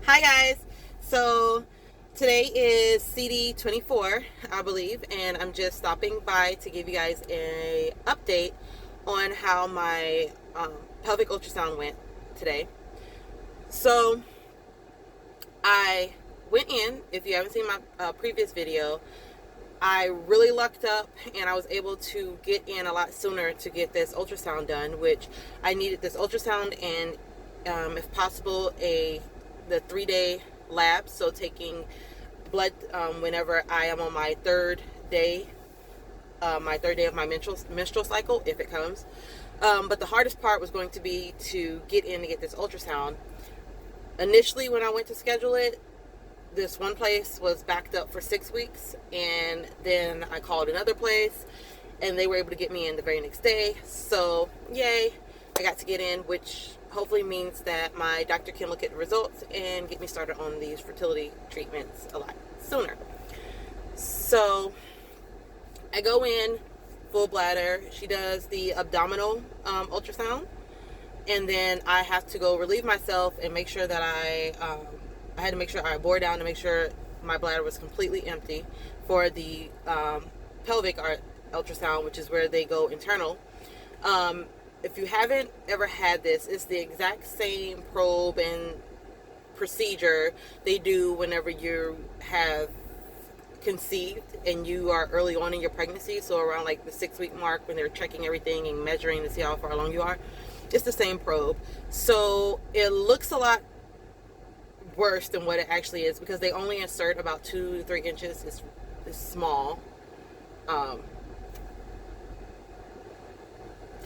Hi guys, so today is CD24, I believe, and I'm just stopping by to give you guys an update on how my pelvic ultrasound went today. So I went in, if you haven't seen my previous video, I really lucked up and I was able to get in a lot sooner to get this ultrasound done, which I needed this ultrasound and if possible the 3-day lab, so taking blood whenever I am on my third day of my menstrual cycle, if it comes. But the hardest part was going to be to get in to get this ultrasound. Initially, when I went to schedule it, this one place was backed up for 6 weeks, and then I called another place and they were able to get me in the very next day. So yay, I got to get in, which hopefully means that my doctor can look at the results and get me started on these fertility treatments a lot sooner. So I go in full bladder. She does the abdominal ultrasound, and then I have to go relieve myself and make sure that I had to make sure I bore down to make sure my bladder was completely empty for the pelvic ultrasound, which is where they go internal. If you haven't ever had this, it's the exact same probe and procedure they do whenever you have conceived and you are early on in your pregnancy, so around like the 6-week mark when they're checking everything and measuring to see how far along you are. It's the same probe. So it looks a lot worse than what it actually is because they only insert about 2 to 3 inches. It's small.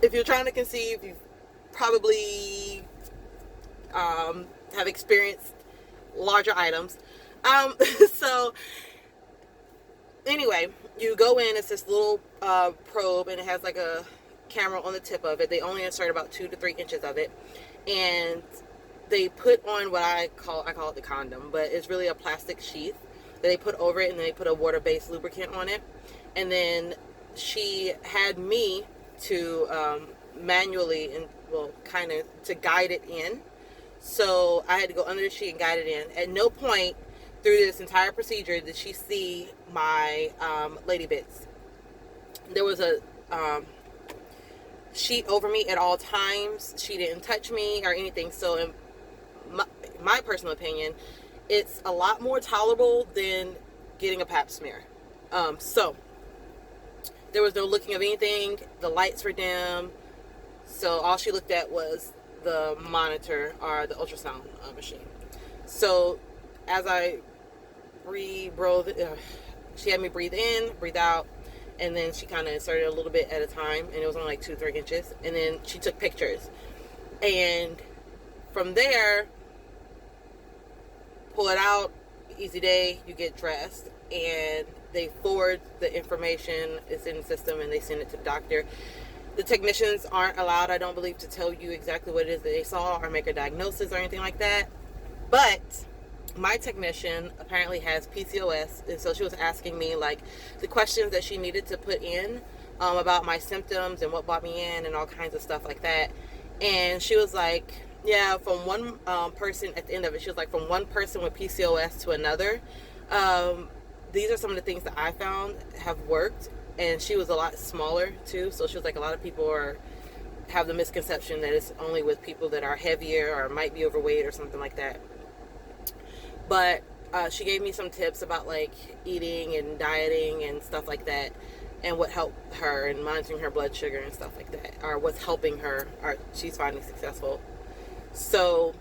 If you're trying to conceive, you probably have experienced larger items. So anyway, you go in, it's this little probe, and it has like a camera on the tip of it. They only insert about 2 to 3 inches of it, and they put on what I call it the condom, but it's really a plastic sheath that they put over it, and then they put a water-based lubricant on it. And then she had me to manually and kind of to guide it in. So I had to go under the sheet and guide it in. At no point through this entire procedure did she see my lady bits. There was a sheet over me at all times. She didn't touch me or anything. So in my personal opinion, it's a lot more tolerable than getting a pap smear. So there was no looking of anything. The lights were dim. So all she looked at was the monitor or the ultrasound machine. So as I she had me breathe in, breathe out, and then she kind of inserted a little bit at a time, and it was only like 2 or 3 inches. And then she took pictures. And from there, pull it out, easy day, you get dressed, and they forward the information. It's in the system, and they send it to the doctor. The technicians aren't allowed, I don't believe, to tell you exactly what it is that they saw or make a diagnosis or anything like that. But my technician apparently has PCOS, and so she was asking me like the questions that she needed to put in about my symptoms and what brought me in and all kinds of stuff like that. And she was like, yeah, from one person at the end of it, she was like, from one person with PCOS to another, these are some of the things that I found have worked. And she was a lot smaller too, so she was like, a lot of people have the misconception that it's only with people that are heavier or might be overweight or something like that. But she gave me some tips about like eating and dieting and stuff like that, and what helped her, and monitoring her blood sugar and stuff like that, or what's helping her, or she's finding successful. So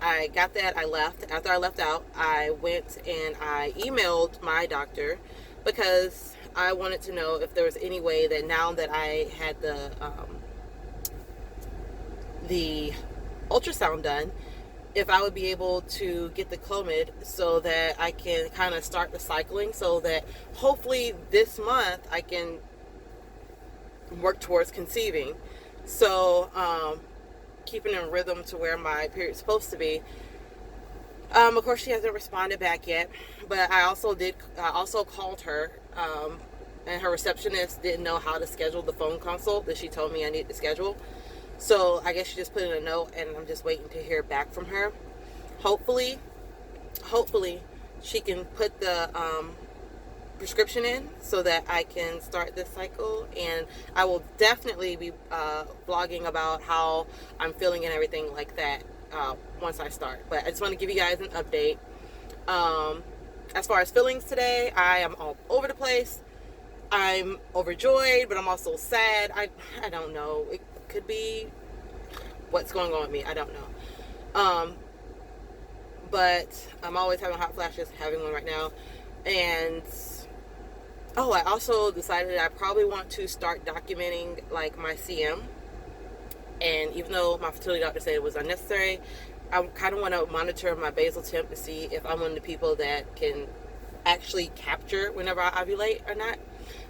I got that. I left. After I left out, I went and I emailed my doctor because I wanted to know if there was any way that now that I had the ultrasound done, if I would be able to get the Clomid so that I can kind of start the cycling, so that hopefully this month I can work towards conceiving. So keeping in rhythm to where my period's supposed to be. Of course, she hasn't responded back yet, but I also called her, and her receptionist didn't know how to schedule the phone consult that she told me I needed to schedule. So I guess she just put in a note, and I'm just waiting to hear back from her. Hopefully hopefully she can put the prescription in so that I can start this cycle, and I will definitely be vlogging about how I'm feeling and everything like that once I start. But I just want to give you guys an update. As far as feelings today, I am all over the place. I'm overjoyed, but I'm also sad. I don't know. It could be what's going on with me. I don't know. But I'm always having hot flashes, having one right now. And oh, I also decided I probably want to start documenting like my CM. And even though my fertility doctor said it was unnecessary, I kind of want to monitor my basal temp to see if I'm one of the people that can actually capture whenever I ovulate or not.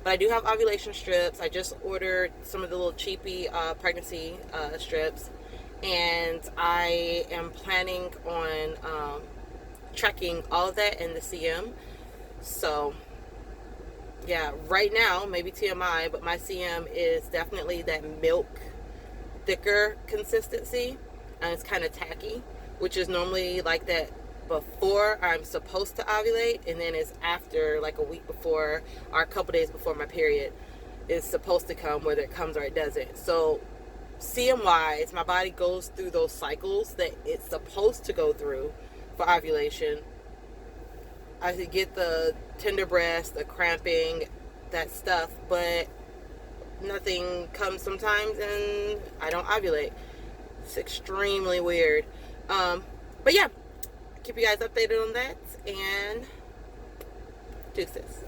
But I do have ovulation strips. I just ordered some of the little cheapy pregnancy strips, and I am planning on tracking all of that in the CM. So yeah, right now, maybe TMI, but my CM is definitely that milk thicker consistency, and it's kind of tacky, which is normally like that before I'm supposed to ovulate, and then it's after, like a week before or a couple days before my period is supposed to come, whether it comes or it doesn't. So CM wise, my body goes through those cycles that it's supposed to go through for ovulation. I get the tender breast, the cramping, that stuff, but nothing comes sometimes and I don't ovulate. It's extremely weird. But yeah, keep you guys updated on that, and deuces.